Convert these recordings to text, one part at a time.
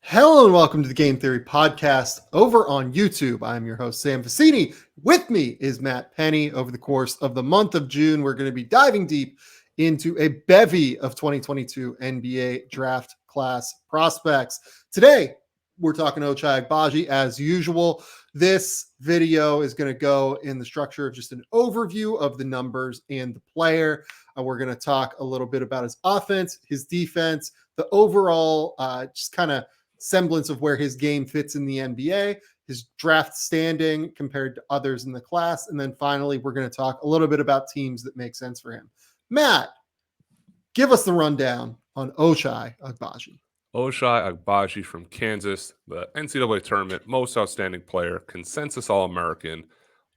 Hello and welcome to the Game Theory Podcast over on YouTube. I'm your host, Sam Vecenie. With me is Matt Pennie. Over the course of the month of June, we're going to be diving deep into a bevy of 2022 NBA draft class prospects. Today, we're talking Ochai Agbaji as usual. This video is going to go in the structure of just an overview of the numbers and the player. We're going to talk a little bit about his offense, his defense, the overall just kind of semblance of where his game fits in the NBA, his draft standing compared to others in the class. And then finally, we're going to talk a little bit about teams that make sense for him. Matt, give us the rundown on Ochai Agbaji. Ochai Agbaji from Kansas, the NCAA tournament most outstanding player, consensus All-American,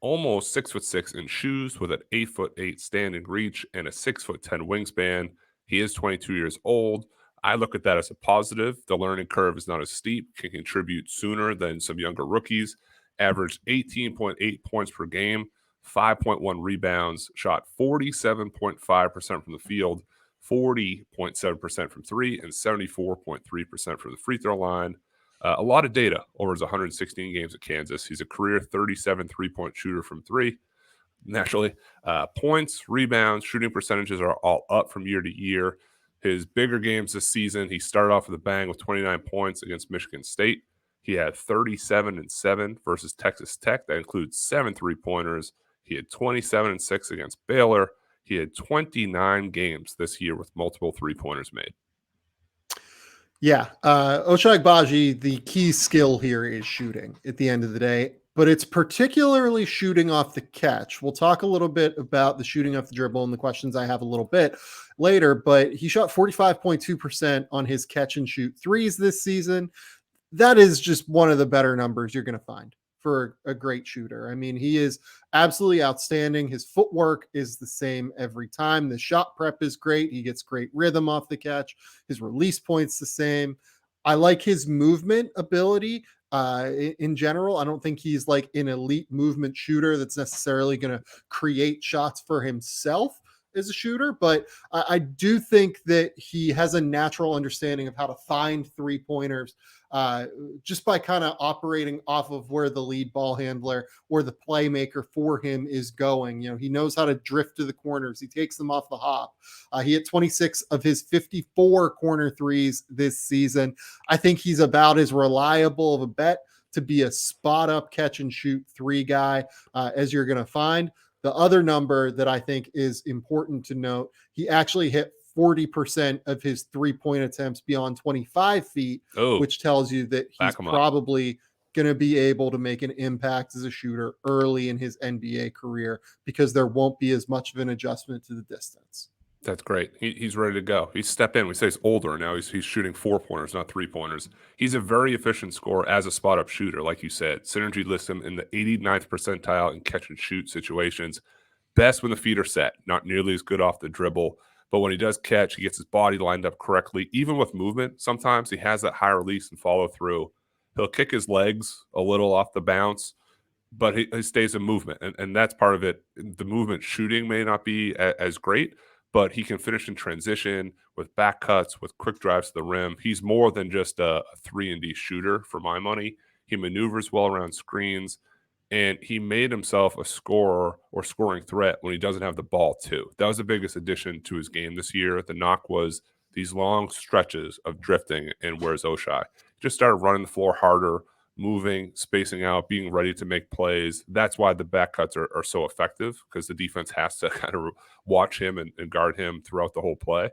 almost 6'6" in shoes with an 8'8" standing reach and a 6'10" wingspan. He is 22 years old. I look at that as a positive. The learning curve is not as steep, can contribute sooner than some younger rookies. Averaged 18.8 points per game, 5.1 rebounds, shot 47.5% from the field, 40.7% from three, and 74.3% from the free throw line. A lot of data over his 116 games at Kansas. He's a career 37 three-point shooter from three. Naturally, points, rebounds, shooting percentages are all up from year to year. His bigger games this season, he started off with a bang with 29 points against Michigan State. He had 37-7 versus Texas Tech. That includes 7 three-pointers. He had 27-6 against Baylor. He had 29 games this year with multiple three-pointers made. Yeah, Ochai Agbaji, the key skill here is shooting at the end of the day, but it's particularly shooting off the catch. We'll talk a little bit about the shooting off the dribble and the questions I have a little bit later, but he shot 45.2% on his catch and shoot threes this season. That is just one of the better numbers you're going to find for a great shooter. I mean, he is absolutely outstanding. His footwork is the same every time. The shot prep is great. He gets great rhythm off the catch. His release point's the same. I like his movement ability in general. I don't think he's like an elite movement shooter that's necessarily going to create shots for himself as a shooter, but I do think that he has a natural understanding of how to find three-pointers just by kind of operating off of where the lead ball handler or the playmaker for him is going. You know, he knows how to drift to the corners. He takes them off the hop. He hit 26 of his 54 corner threes this season. I think he's about as reliable of a bet to be a spot up catch and shoot three guy as you're going to find. The other number that I think is important to note, he actually hit 40% of his three-point attempts beyond 25 feet, which tells you that he's probably going to be able to make an impact as a shooter early in his NBA career because there won't be as much of an adjustment to the distance. That's great. He's ready to go. He's stepped in. We say he's older now. He's shooting 4-pointers, not 3-pointers. He's a very efficient scorer as a spot-up shooter, like you said. Synergy lists him in the 89th percentile in catch-and-shoot situations. Best when the feet are set. Not nearly as good off the dribble. But when he does catch, he gets his body lined up correctly. Even with movement, sometimes he has that high release and follow-through. He'll kick his legs a little off the bounce, but he stays in movement. And that's part of it. The movement shooting may not be as great, but he can finish in transition with back cuts, with quick drives to the rim. He's more than just a 3-and-D shooter for my money. He maneuvers well around screens, and he made himself a scorer or scoring threat when he doesn't have the ball too. That was the biggest addition to his game this year. The knock was these long stretches of drifting, and where's Ochai? He just started running the floor harder, moving, spacing out, being ready to make plays. That's why the back cuts are so effective, because the defense has to kind of watch him and guard him throughout the whole play.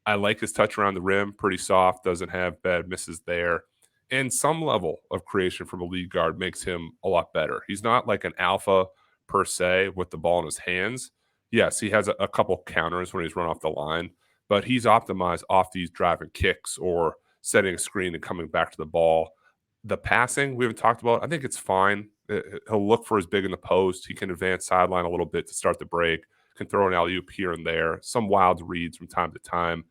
I like his touch around the rim, pretty soft, doesn't have bad misses there. And some level of creation from a lead guard makes him a lot better. He's not like an alpha per se with the ball in his hands. Yes, he has a couple counters when he's run off the line, but he's optimized off these driving kicks or setting a screen and coming back to the ball. The passing we haven't talked about, I think it's fine. He'll look for his big in the post. He can advance sideline a little bit to start the break, can throw an alley-oop here and there, some wild reads from time to time.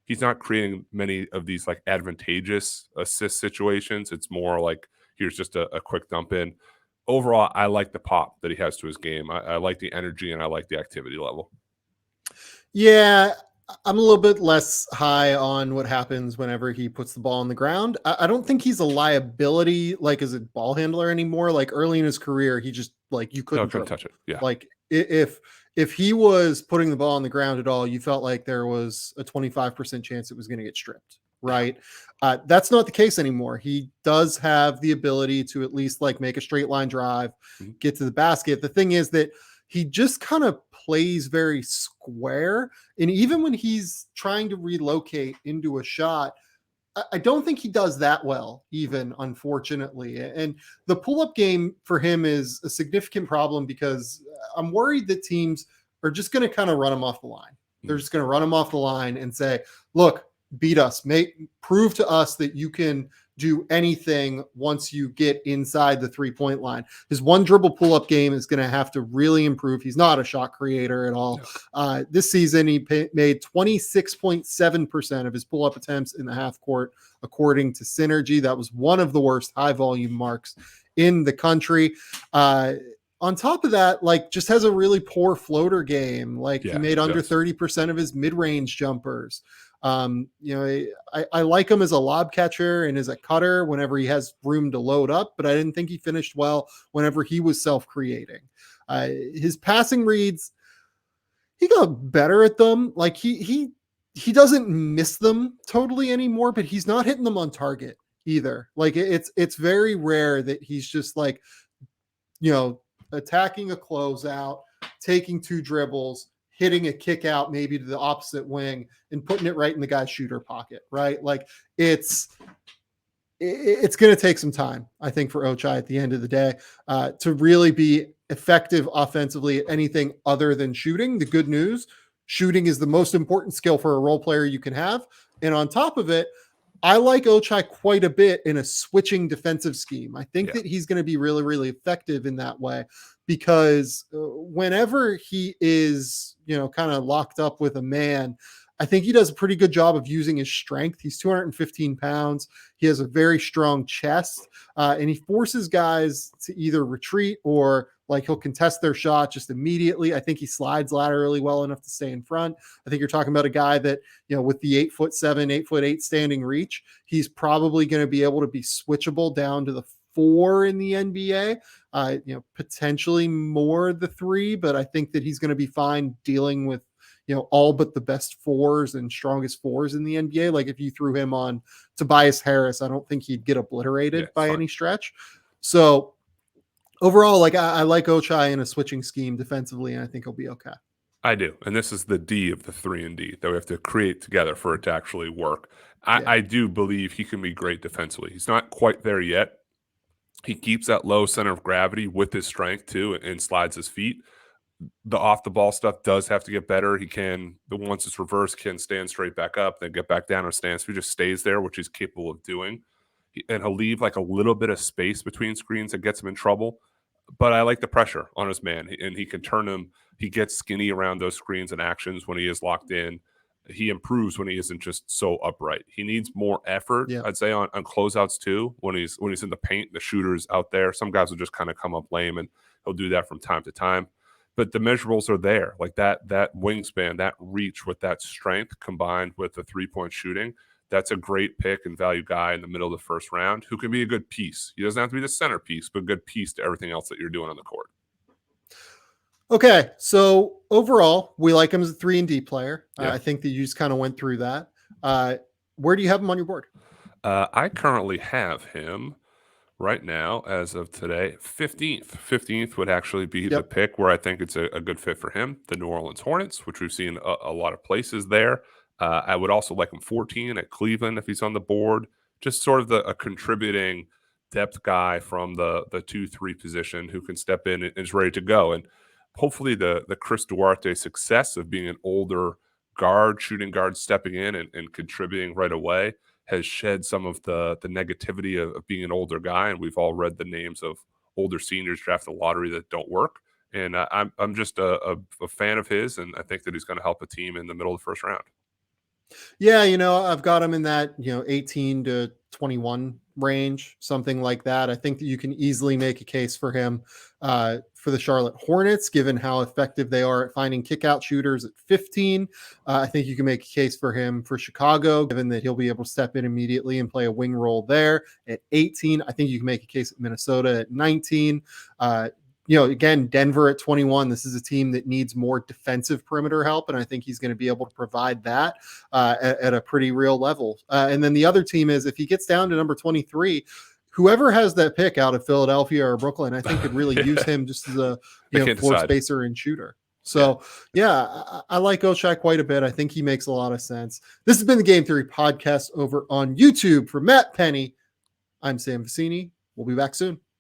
He's not creating many of these like advantageous assist situations. It's more like here's just a quick dump in. Overall, I like the pop that he has to his game. I like the energy and I like the activity level. Yeah, I'm a little bit less high on what happens whenever he puts the ball on the ground. I don't think he's a liability like as a ball handler anymore. Like early in his career, he just like you No, couldn't couldn't dribble. touch it. Yeah. Like if he was putting the ball on the ground at all, you felt like there was a 25% chance it was going to get stripped. Yeah. Right. That's not the case anymore. He does have the ability to at least like make a straight line drive, Mhm. get to the basket. The thing is that he just kind of plays very square. And even when he's trying to relocate into a shot, I don't think he does that well, even unfortunately. And the pull up game for him is a significant problem because I'm worried that teams are just going to kind of run him off the line. They're Mhm. just going to run him off the line and say, look, beat us, prove to us that you can do anything once you get inside the 3 point line. His one dribble pull up game is going to have to really improve. He's not a shot creator at all. No. This season, he made 26.7% of his pull up attempts in the half court, according to Synergy. That was one of the worst high volume marks in the country. On top of that, like just has a really poor floater game. Like he Yeah, made he under does. 30% of his mid range jumpers. I like him as a lob catcher and as a cutter whenever he has room to load up, but I didn't think he finished well whenever he was self creating. His passing reads, he got better at them. Like he doesn't miss them totally anymore, but he's not hitting them on target either. Like it's very rare that he's just like, you know, attacking a closeout, taking two dribbles, hitting a kick out maybe to the opposite wing and putting it right in the guy's shooter pocket, right? Like it's going to take some time, I think, for Ochai at the end of the day to really be effective offensively at anything other than shooting. The good news, shooting is the most important skill for a role player you can have. And on top of it, I like Ochai quite a bit in a switching defensive scheme. I think Yeah. that he's going to be really, really effective in that way because whenever he is, kind of locked up with a man, I think he does a pretty good job of using his strength. He's 215 pounds. He has a very strong chest, and he forces guys to either retreat or like he'll contest their shot just immediately. I think he slides laterally well enough to stay in front. I think you're talking about a guy that, with the 8'7", 8'8" standing reach, he's probably going to be able to be switchable down to the 4 in the NBA. Potentially more the 3, but I think that he's going to be fine dealing with all but the best 4s and strongest 4s in the NBA. Like if you threw him on Tobias Harris, I don't think he'd get Yeah, obliterated it's by fine. any stretch. So overall, like I like Ochai in a switching scheme defensively, and I think he'll be okay. I do. And this is the D of the 3 and D that we have to create together for it to actually work. Yeah. I do believe he can be great defensively. He's not quite there yet. He keeps that low center of gravity with his strength too and slides his feet. The off the ball stuff does have to get better. He can, the once it's reversed, can stand straight back up, then get back down or stand. So he just stays there, which he's capable of doing. And he'll leave like a little bit of space between screens that gets him in trouble. But I like the pressure on his man, and he can turn him. He gets skinny around those screens and actions when he is locked in. He improves when he isn't just so upright. He needs more effort, Yeah. I'd say, on closeouts too. When he's in the paint, the shooters out there. Some guys will just kind of come up lame, and he'll do that from time to time. But the measurables are there, like that wingspan, that reach with that strength combined with the 3 point shooting. That's a great pick and value guy in the middle of the first round who can be a good piece. He doesn't have to be the centerpiece, but a good piece to everything else that you're doing on the court. Okay, so overall, we like him as a 3 and D player. Yeah. I think that you just kind of went through that. Where do you have him on your board? I currently have him right now, as of today, 15th. 15th would actually be the Yep. pick where I think it's a good fit for him. The New Orleans Hornets, which we've seen a lot of places there. I would also like him 14 at Cleveland if he's on the board. Just sort of a contributing depth guy from the 2-3 position who can step in and is ready to go. And hopefully the Chris Duarte success of being an older guard, shooting guard, stepping in and contributing right away has shed some of the negativity of being an older guy, and we've all read the names of older seniors drafted the lottery that don't work. And I'm just a fan of his, and I think that he's going to help a team in the middle of the first round. Yeah, I've got him in that, 18 to 21 range, something like that. I think that you can easily make a case for him for the Charlotte Hornets, given how effective they are at finding kickout shooters at 15. I think you can make a case for him for Chicago, given that he'll be able to step in immediately and play a wing role there at 18. I think you can make a case at Minnesota at 19. Again, Denver at 21. This is a team that needs more defensive perimeter help, and I think he's going to be able to provide that at a pretty real level. And then the other team is, if he gets down to number 23, whoever has that pick out of Philadelphia or Brooklyn, I think could really use him just as a floor spacer and shooter. So I like Ochai quite a bit. I think he makes a lot of sense. This has been the Game Theory Podcast over on YouTube. For Matt Pennie, I'm Sam Vecenie. We'll be back soon.